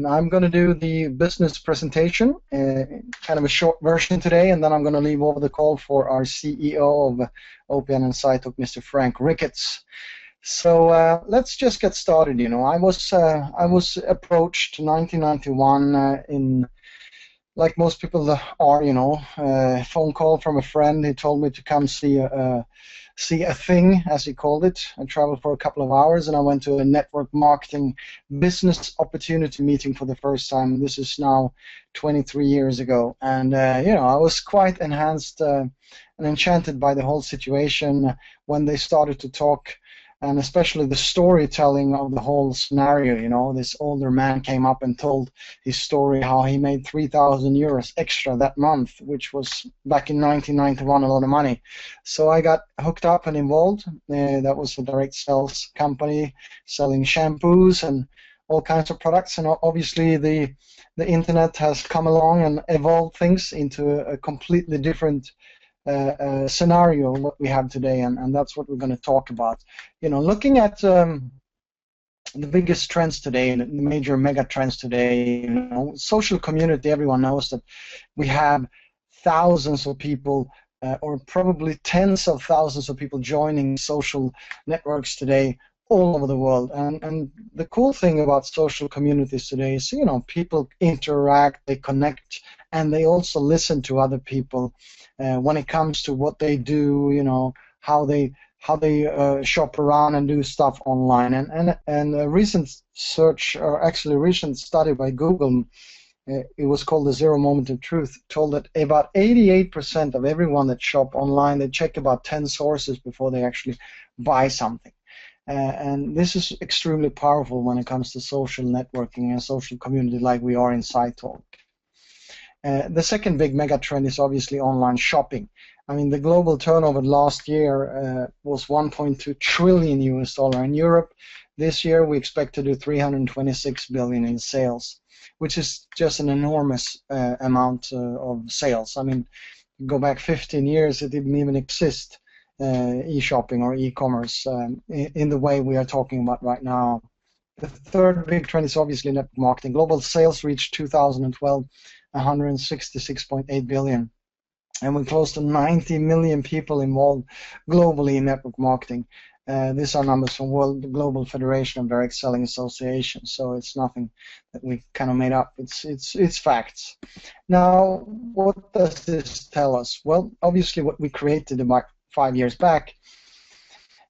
and I'm going to do the business presentation, kind of a short version today, and then I'm going to leave over the call for our CEO of OPN and SiteTalk, Mr. Frank Ricketts. So let's just get started. You know, I was approached in 1991 in, like most people are, you know, a phone call from a friend. He told me to come see a thing, as he called it. I traveled for a couple of hours, and I went to a network marketing business opportunity meeting for the first time. This is now 23 years ago, and you know, I was quite enhanced and enchanted by the whole situation when they started to talk, and especially the storytelling of the whole scenario. You know, this older man came up and told his story, how he made 3,000 euros extra that month, which was back in 1991 a lot of money. So I got hooked up and involved. That was a direct sales company selling shampoos and all kinds of products. And obviously the internet has come along and evolved things into a completely different scenario what we have today, and that's what we're going to talk about. You know, looking at the biggest trends today, the major mega trends today, you know, social community. Everyone knows that we have thousands of people, or probably tens of thousands of people joining social networks today all over the world. And the cool thing about social communities today is, you know, people interact, they connect, and they also listen to other people when it comes to what they do, you know, how they shop around and do stuff online. And a recent search, or actually a recent study by Google, it was called the Zero Moment of Truth, told that about 88% of everyone that shop online, they check about 10 sources before they actually buy something. And this is extremely powerful when it comes to social networking and social community like we are in SiteTalk. The second big mega trend is obviously online shopping. I mean, the global turnover last year was 1.2 trillion US dollar. In Europe, this year we expect to do 326 billion in sales, which is just an enormous amount of sales. I mean, go back 15 years, it didn't even exist, e-shopping or e-commerce in the way we are talking about right now. The third big trend is obviously network marketing. Global sales reached 2012 166.8 billion, and we're close to 90 million people involved globally in network marketing. These are numbers from World Global Federation of Direct Selling Associations, so it's nothing that we kind of made up. It's facts. Now, what does this tell us? Well, obviously, what we created about 5 years back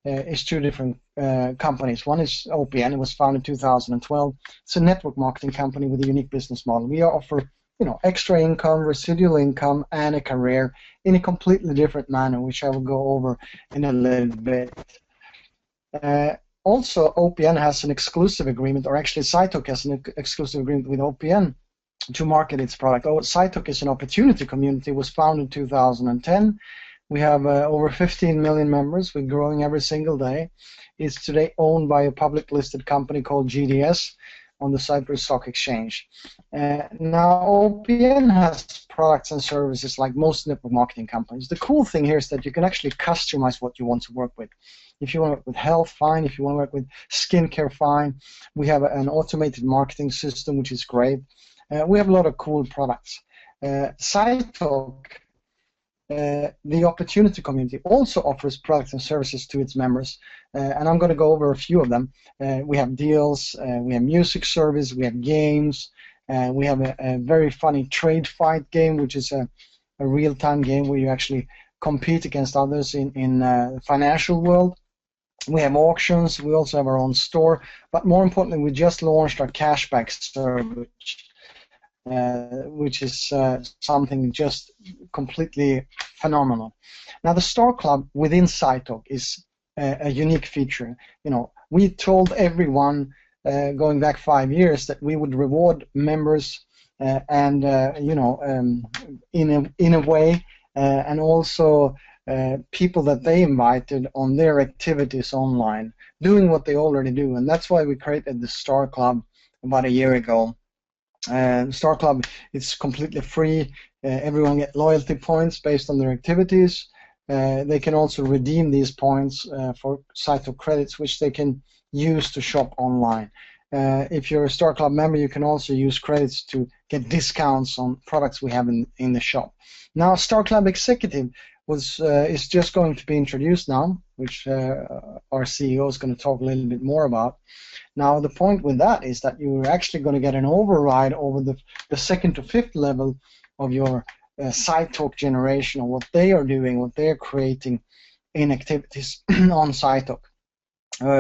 is two different companies. One is OPN. It was founded in 2012. It's a network marketing company with a unique business model. We offer, you know, extra income, residual income, and a career in a completely different manner, which I will go over in a little bit. Also, OPN has an exclusive agreement, or actually SiteTalk has an exclusive agreement with OPN to market its product. SiteTalk is an opportunity community. It was founded in 2010. We have over 15 million members. We're growing every single day. It's today owned by a public listed company called GDS on the Cyprus Stock Exchange. Now, OPN has products and services like most network marketing companies. The cool thing here is that you can actually customize what you want to work with. If you want to work with health, fine. If you want to work with skincare, fine. We have an automated marketing system, which is great. We have a lot of cool products. SiteTalk, the opportunity community, also offers products and services to its members, and I'm going to go over a few of them. We have deals, we have music service, we have games, we have a very funny trade fight game, which is a real-time game where you actually compete against others in the financial world. We have auctions, we also have our own store, but more importantly, we just launched our cashback service, which is something just completely phenomenal. Now, the Star Club within SiteTalk is a unique feature. You know, we told everyone going back 5 years that we would reward members and you know, in a way, and also people that they invited on their activities online, doing what they already do, and that's why we created the Star Club about a year ago. Star Club is completely free. Everyone gets loyalty points based on their activities. They can also redeem these points for SiteTalk credits, which they can use to shop online. if you're a Star Club member, you can also use credits to get discounts on products we have in the shop. Now, Star Club Executive is just going to be introduced now, which our CEO is going to talk a little bit more about. Now, the point with that is that you're actually going to get an override over the second to fifth level of your SiteTalk generation, or what they are doing, what they're creating in activities on SiteTalk.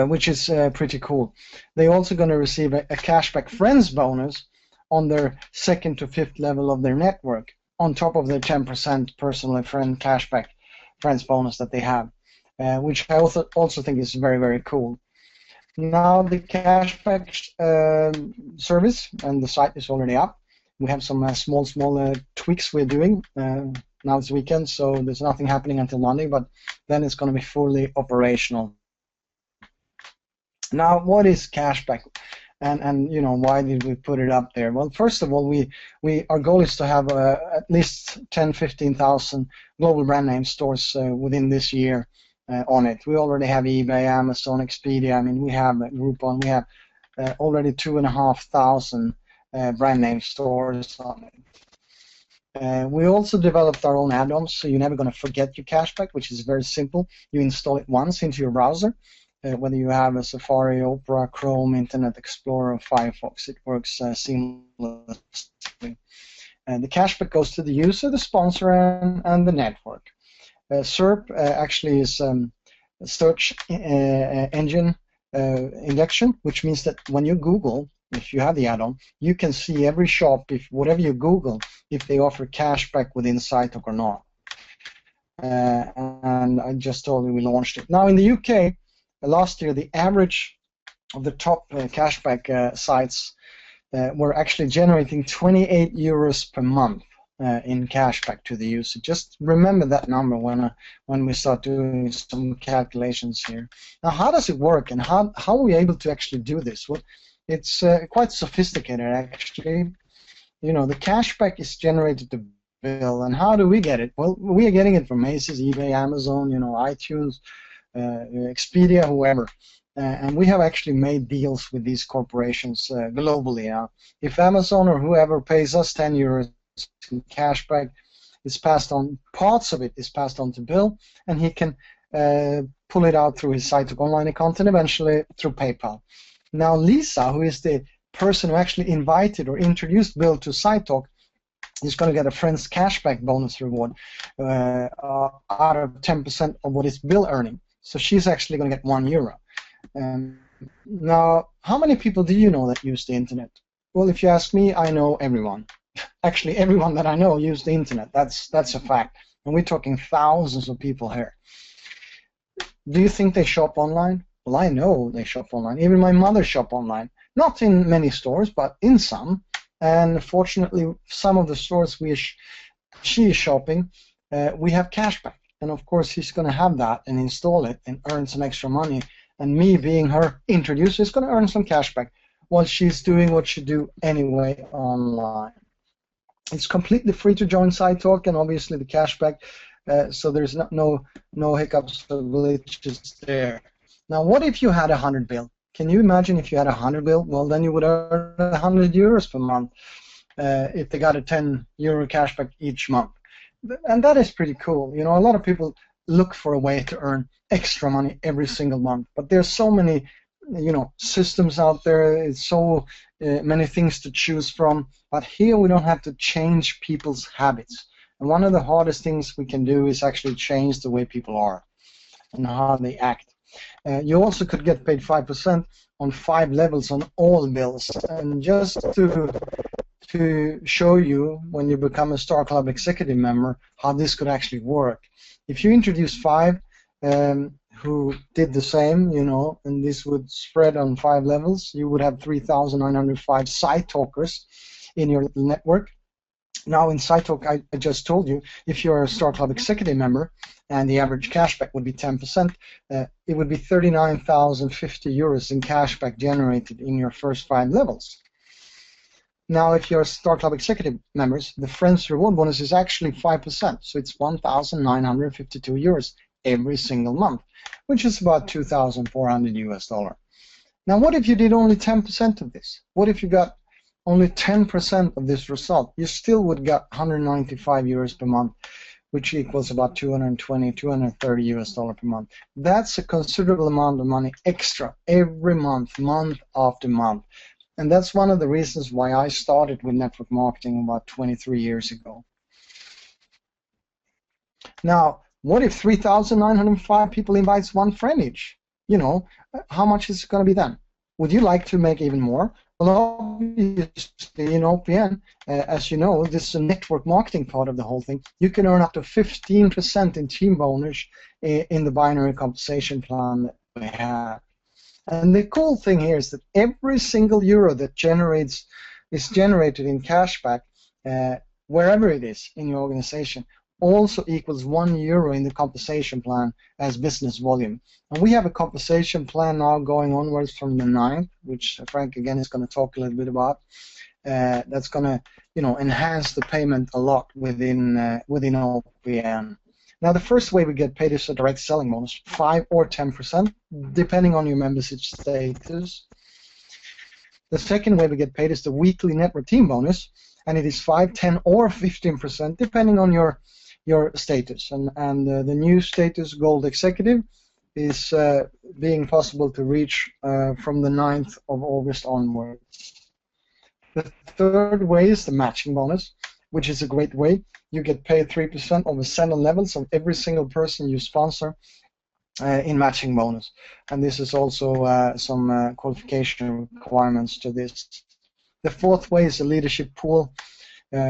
Which is pretty cool. They're also going to receive a cashback friends bonus on their second to fifth level of their network, on top of their 10% personal and friend cashback friends bonus that they have, which I also think is very, very cool. Now the cashback service and the site is already up. We have some small tweaks we're doing. Now it's weekend, so there's nothing happening until Monday, but then it's going to be fully operational. Now, what is cashback, and you know, why did we put it up there? Well, first of all, our goal is to have at least 10-15,000 global brand name stores within this year on it. We already have eBay, Amazon, Expedia. I mean, we have Groupon. We have already 2,500 brand name stores on it. We also developed our own add-ons, so you're never going to forget your cashback, which is very simple. You install it once into your browser. Whether you have a Safari, Opera, Chrome, Internet Explorer, or Firefox, it works seamlessly. And the cashback goes to the user, the sponsor, and the network. SERP actually is a search engine index, which means that when you Google, if you have the add-on, you can see every shop, if whatever you Google, if they offer cashback within SiteTalk or not. And I just told you we launched it. Now in the UK, last year, the average of the top cashback sites were actually generating 28 euros per month in cashback to the user. Just remember that number when we start doing some calculations here. Now, how does it work, and how are we able to actually do this? Well, it's quite sophisticated, actually. You know, the cashback is generated to bill, and how do we get it? Well, we are getting it from Macy's, eBay, Amazon, you know, iTunes, Expedia, whoever, and we have actually made deals with these corporations globally now. If Amazon or whoever pays us 10 euros in cashback, it's passed on, parts of it is passed on to Bill, and he can pull it out through his SiteTalk online account and eventually through PayPal. Now Lisa, who is the person who actually invited or introduced Bill to SiteTalk, is going to get a friend's cashback bonus reward out of 10% of what is Bill earning. So she's actually going to get €1. Now, how many people do you know that use the internet? Well, if you ask me, I know everyone. Actually, everyone that I know use the internet. That's a fact. And we're talking thousands of people here. Do you think they shop online? Well, I know they shop online. Even my mother shop online. Not in many stores, but in some. And fortunately, some of the stores she is shopping, we have cashback. And of course, he's going to have that and install it and earn some extra money. And me, being her introducer, is going to earn some cashback while she's doing what she do anyway online. It's completely free to join SiteTalk, and obviously the cashback, so there's no hiccups or glitches there. Now, what if you had 100 bill? Can you imagine if you had 100 bill? Well, then you would earn 100 euros per month if they got a 10 euro cashback each month. And that is pretty cool. You know, a lot of people look for a way to earn extra money every single month, but there's so many, you know, systems out there. It's so many things to choose from. But here we don't have to change people's habits. And one of the hardest things we can do is actually change the way people are and how they act. You also could get paid 5% on 5 levels on all bills. And just to show you, when you become a Star Club Executive member, how this could actually work. If you introduce 5 who did the same, you know, and this would spread on 5 levels, you would have 3,905 site talkers in your network. Now in SiteTalk, I just told you, if you're a Star Club Executive member and the average cashback would be 10%, it would be 39,050 euros in cashback generated in your first 5 levels. Now, if you're Star Club Executive members, the Friends Reward bonus is actually 5%, so it's 1,952 euros every single month, which is about $2,400 US. Now, what if you did only 10% of this? What if you got only 10% of this result? You still would get 195 euros per month, which equals about 220, 230 US dollar per month. That's a considerable amount of money extra every month, month after month. And that's one of the reasons why I started with network marketing about 23 years ago. Now, what if 3,905 people invites one friend each? You know, how much is it going to be then? Would you like to make even more? Well, obviously, in OPN, as you know, this is a network marketing part of the whole thing. You can earn up to 15% in team bonus in the binary compensation plan that we have. And the cool thing here is that every single euro that is generated in cashback, wherever it is in your organization, also equals €1 in the compensation plan as business volume. And we have a compensation plan now going onwards from the 9th, which Frank again is going to talk a little bit about. That's going to, enhance the payment a lot within OPN. Now, the first way we get paid is a direct selling bonus, 5 or 10%, depending on your membership status. The second way we get paid is the weekly network team bonus, and it is 5, 10, or 15%, depending on your status. And the new status, Gold Executive, is being possible to reach from the 9th of August onwards. The third way is the matching bonus, which is a great way. You get paid 3% of the sender levels of every single person you sponsor in matching bonus. And this is also some qualification requirements to this. The fourth way is a leadership pool.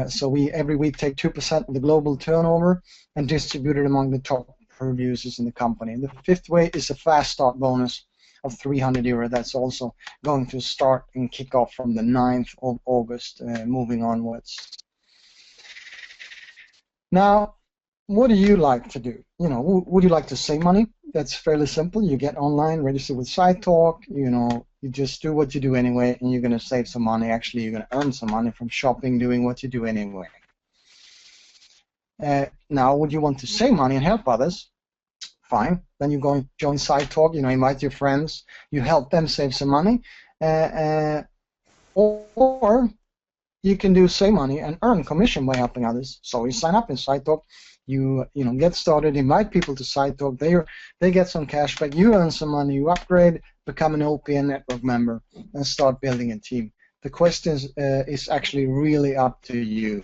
So we every week take 2% of the global turnover and distribute it among the top producers in the company. And the fifth way is a fast start bonus of €300. That's also going to start and kick off from the 9th of August, moving onwards. Now, what do you like to do? Would you like to save money? That's fairly simple. You get online, register with SiteTalk. You just do what you do anyway, and you're going to save some money. Actually, you're going to earn some money from shopping, doing what you do anyway. Now, would you want to save money and help others? Fine. Then you go and join SiteTalk. Invite your friends. You help them save some money, or you can do save money and earn commission by helping others. So you sign up in SiteTalk. You get started, invite people to SiteTalk. They get some cash back. You earn some money. You upgrade, become an OPN network member, and start building a team. The question is actually really up to you.